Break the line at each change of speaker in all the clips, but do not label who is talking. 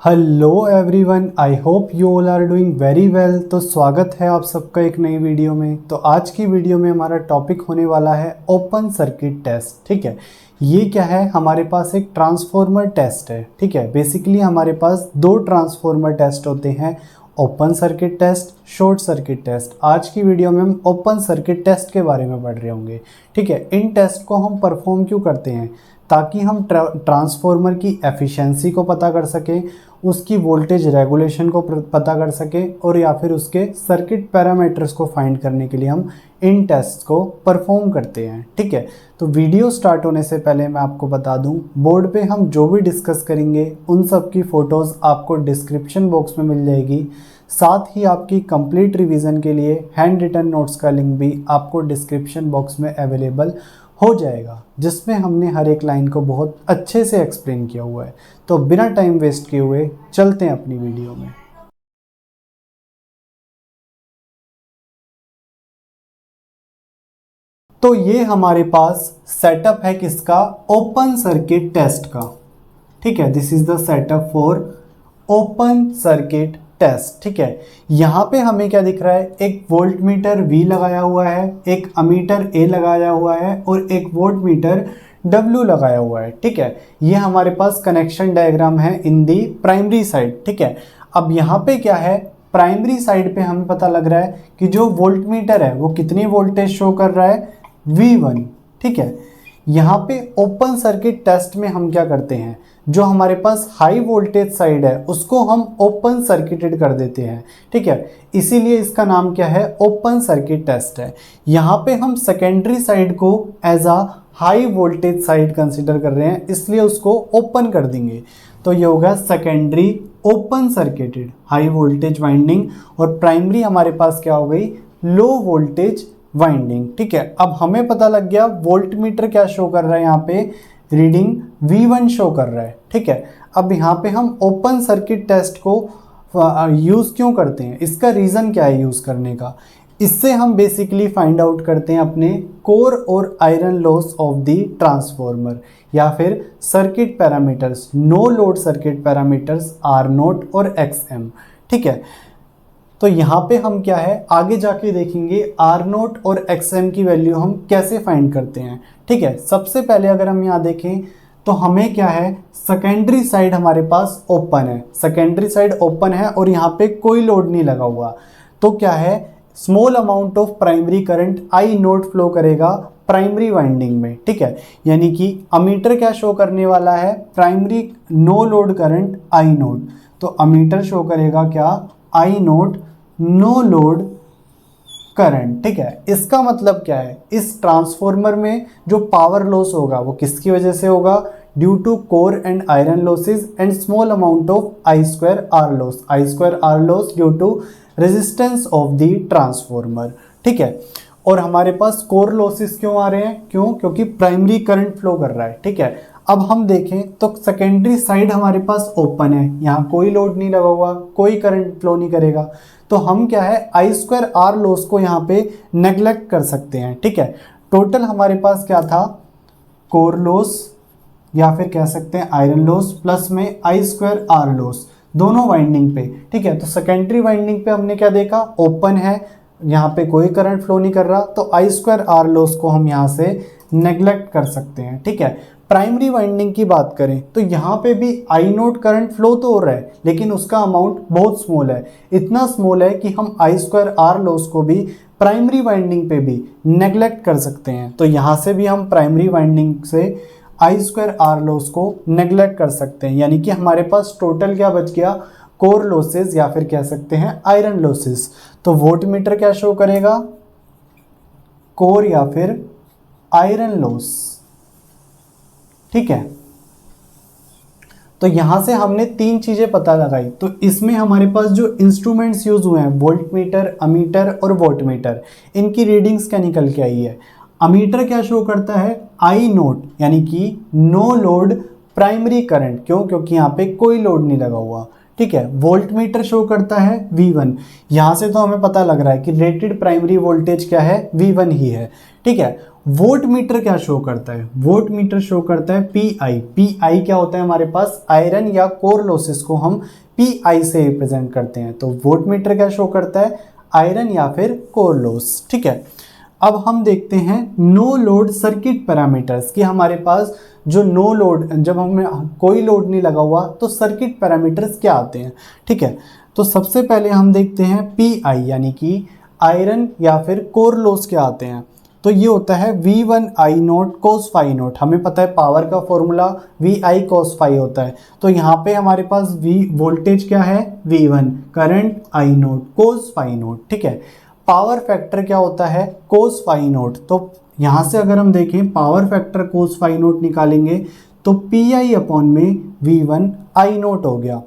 Hello everyone, I hope you all are doing very well. तो स्वागत है आप सबका एक नई वीडियो में। तो आज की वीडियो में हमारा टॉपिक होने वाला है ओपन सर्किट टेस्ट। ठीक है, ये क्या है, हमारे पास एक ट्रांसफॉर्मर टेस्ट है। ठीक है, बेसिकली हमारे पास दो ट्रांसफॉर्मर टेस्ट होते हैं, open circuit test, short circuit test. आज की वीडियो में हम ओपन सर्किट टेस्ट के बारे में पढ़ रहे होंगे। ठीक है, इन टेस्ट को हम परफॉर्म क्यों करते हैं, ताकि हम ट्रांसफॉर्मर की एफिशिएंसी को पता कर सकें, उसकी वोल्टेज रेगुलेशन को पता कर सकें, और या फिर उसके सर्किट पैरामीटर्स को फाइंड करने के लिए हम इन टेस्ट को परफॉर्म करते हैं। ठीक है, तो वीडियो स्टार्ट होने से पहले मैं आपको बता दूं, बोर्ड पे हम जो भी डिस्कस करेंगे उन सब की फ़ोटोज़ आपको डिस्क्रिप्शन बॉक्स में मिल जाएगी। साथ ही आपकी कंप्लीट रिवीजन के लिए हैंड रिटन नोट्स का लिंक भी आपको डिस्क्रिप्शन बॉक्स में अवेलेबल हो जाएगा, जिसमें हमने हर एक लाइन को बहुत अच्छे से एक्सप्लेन किया हुआ है। तो बिना टाइम वेस्ट किए हुए चलते हैं अपनी वीडियो में। तो ये हमारे पास सेटअप है किसका, ओपन सर्किट टेस्ट का। ठीक है, this is the setup for open circuit test. ठीक है, यहाँ पे हमें क्या दिख रहा है, एक वोल्ट मीटर V लगाया हुआ है, एक अमीटर A लगाया हुआ है और एक वोल्ट मीटर W लगाया हुआ है। ठीक है, ये हमारे पास कनेक्शन डायग्राम है इन दी प्राइमरी साइड। ठीक है, अब यहाँ पे क्या है, प्राइमरी साइड पे हमें पता लग रहा है कि जो वोल्ट मीटर है वो कितनी वोल्टेज शो कर रहा है, V1। ठीक है, यहाँ पे ओपन सर्किट टेस्ट में हम क्या करते हैं, जो हमारे पास हाई वोल्टेज साइड है उसको हम ओपन सर्किटेड कर देते हैं। ठीक है, इसीलिए इसका नाम क्या है, ओपन सर्किट टेस्ट है। यहाँ पे हम सेकेंडरी साइड को as a high voltage side consider कर रहे हैं, इसलिए उसको ओपन कर देंगे। तो ये होगा secondary open circuited, high voltage winding, और प्राइमरी हमारे पास क्या हो गई, लो वोल्टेज वाइंडिंग। ठीक है, अब हमें पता लग गया वोल्ट मीटर क्या शो कर रहा है, यहाँ पे रीडिंग V1 शो कर रहा है। ठीक है, अब यहाँ पे हम ओपन सर्किट टेस्ट को यूज़ क्यों करते हैं, इसका रीज़न क्या है यूज़ करने का। इससे हम बेसिकली फाइंड आउट करते हैं अपने कोर और iron loss of the transformer, या फिर circuit parameters, no load circuit parameters R0 और XM। ठीक है, तो यहाँ पे हम क्या है, आगे जाके देखेंगे R0 और XM की वैल्यू हम कैसे फाइंड करते हैं। ठीक है, सबसे पहले अगर हम यहाँ देखें तो हमें क्या है, सेकेंडरी साइड हमारे पास ओपन है, सेकेंडरी साइड ओपन है और यहाँ पे कोई लोड नहीं लगा हुआ। तो क्या है, small amount of primary current I0 flow करेगा प्राइमरी वाइंडिंग में। ठीक है, यानी कि अमीटर क्या शो करने वाला है, primary no load current I0। तो अमीटर शो करेगा क्या, I0 नो लोड करंट। ठीक है, इसका मतलब क्या है, इस ट्रांसफॉर्मर में जो पावर लॉस होगा वो किसकी वजह से होगा, due to core and iron losses and small amount of I2R loss, I2R loss due to resistance of the transformer. ठीक है, और हमारे पास कोर लॉसेस क्यों आ रहे हैं, क्योंकि प्राइमरी करंट फ्लो कर रहा है। ठीक है, अब हम देखें तो सेकेंडरी साइड हमारे पास ओपन है, यहाँ कोई लोड नहीं लगा हुआ, कोई करंट फ्लो नहीं करेगा। तो हम क्या है, I2R लॉस को यहाँ पे नेग्लेक्ट कर सकते हैं। ठीक है, टोटल हमारे पास क्या था, कोर लॉस या फिर कह सकते हैं आयरन लॉस प्लस में I2R लॉस दोनों वाइंडिंग पे। ठीक है, तो सेकेंडरी वाइंडिंग पे हमने क्या देखा, ओपन है, यहाँ पे कोई करंट फ्लो नहीं कर रहा, तो I2R लॉस को हम यहाँ से नेग्लेक्ट कर सकते हैं। ठीक है, प्राइमरी वाइंडिंग की बात करें तो यहाँ पे भी I0 करंट फ्लो तो हो रहा है, लेकिन उसका अमाउंट बहुत स्मॉल है, इतना स्मॉल है कि हम I2R लॉस को भी प्राइमरी वाइंडिंग पे भी नेग्लेक्ट कर सकते हैं। तो यहाँ से भी हम प्राइमरी वाइंडिंग से I2R लॉस को नेग्लेक्ट कर सकते हैं, यानी कि हमारे पास टोटल क्या बच गया, कोर लॉसेज या फिर कह सकते हैं आयरन लॉसेज। तो वोल्ट मीटर क्या शो करेगा, कोर या फिर आयरन लॉस। ठीक है, तो यहां से हमने तीन चीजें पता लगाई। तो इसमें हमारे पास जो इंस्ट्रूमेंट्स यूज हुए हैं, वोल्ट मीटर, अमीटर और वोल्ट मीटर, इनकी रीडिंग्स क्या निकल के आई है। अमीटर क्या शो करता है, I0 यानी कि नो लोड प्राइमरी करंट, क्योंकि यहाँ पे कोई लोड नहीं लगा हुआ। ठीक है, वोल्ट मीटर शो करता है V1, यहाँ से तो हमें पता लग रहा है कि रेटेड प्राइमरी वोल्टेज क्या है, V1 ही है। ठीक है, वोट मीटर क्या शो करता है? वोट मीटर शो करता है पीआई। पीआई क्या होता है हमारे पास? आयरन या कोर लॉसेस को हम पीआई से रिप्रेजेंट करते हैं। तो वोट मीटर क्या शो करता है? आयरन या फिर कोर लॉस। ठीक है, अब हम देखते हैं नो लोड सर्किट पैरामीटर्स कि हमारे पास जो नो लोड, जब हमें कोई लोड नहीं लगा हुआ तो सर्किट पैरामीटर्स क्या आते हैं। ठीक है, तो सबसे पहले हम देखते हैं पीआई यानी कि आयरन या फिर कोर लॉस क्या आते हैं। तो ये होता है V1 I naught cos phi naught. हमें पता है पावर का फॉर्मूला VI cos फाई होता है। तो यहाँ पे हमारे पास वोल्टेज क्या है? V1, current I naught cos phi naught. ठीक है, पावर फैक्टर क्या होता है? cos phi naught. तो यहाँ से अगर हम देखें power factor cos phi naught निकालेंगे तो PI अपॉन में V1 I नोट हो गया।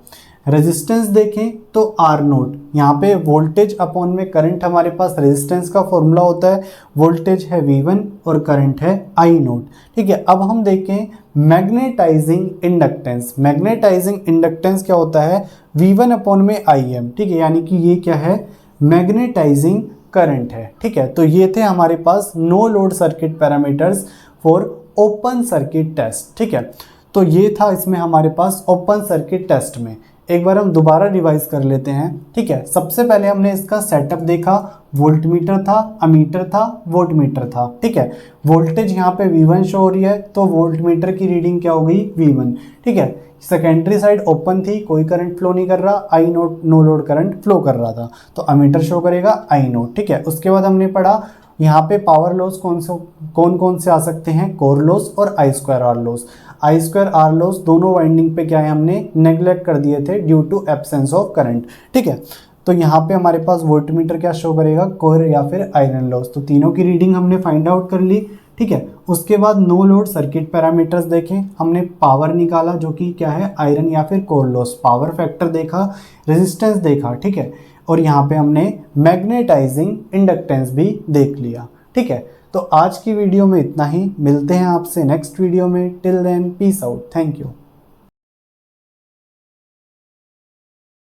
रेजिस्टेंस देखें तो आर नोट, यहाँ पे वोल्टेज अपॉन में करंट, हमारे पास रेजिस्टेंस का फॉर्मूला होता है, वोल्टेज है V1 और करंट है आई नोट। ठीक है, अब हम देखें मैग्नेटाइजिंग इंडक्टेंस। मैग्नेटाइजिंग इंडक्टेंस क्या होता है? V1 अपॉन में IM। ठीक है, यानी कि ये क्या है? मैग्नेटाइजिंग करंट है। ठीक है, तो ये थे हमारे पास no load circuit parameters for open circuit test. ठीक है, तो ये था इसमें हमारे पास ओपन सर्किट टेस्ट में। एक बार हम दोबारा रिवाइज कर लेते हैं। ठीक है, सबसे पहले हमने इसका सेटअप देखा, वोल्टमीटर था, अमीटर था, वोल्टमीटर था। ठीक है, वोल्टेज यहाँ पे V1 शो हो रही है तो वोल्टमीटर की रीडिंग क्या हो गई? V1। ठीक है, सेकेंडरी साइड ओपन थी, कोई करंट फ्लो नहीं कर रहा, I naught no load current flow कर रहा था, तो अमीटर शो करेगा आई नोट। ठीक है, उसके बाद हमने पढ़ा यहाँ पे पावर लॉस कौन कौन से आ सकते हैं? कोर लॉस और I square R loss. I square R loss दोनों वाइंडिंग पे क्या है? हमने नेग्लेक्ट कर दिए थे due to absence of current. ठीक है, तो यहाँ पे हमारे पास वोल्टमीटर क्या शो करेगा? कोर या फिर आयरन लॉस। तो तीनों की रीडिंग हमने फाइंड आउट कर ली। ठीक है, उसके बाद नो लोड सर्किट पैरामीटर्स देखें, हमने पावर निकाला जो कि क्या है? आयरन या फिर कोर लॉस। पावर फैक्टर देखा, रेजिस्टेंस देखा। ठीक है, और यहाँ पे हमने मैग्नेटाइजिंग इंडक्टेंस भी देख लिया। ठीक है, तो आज की वीडियो में इतना ही। मिलते हैं आपसे नेक्स्ट वीडियो में। Till then peace out. Thank you.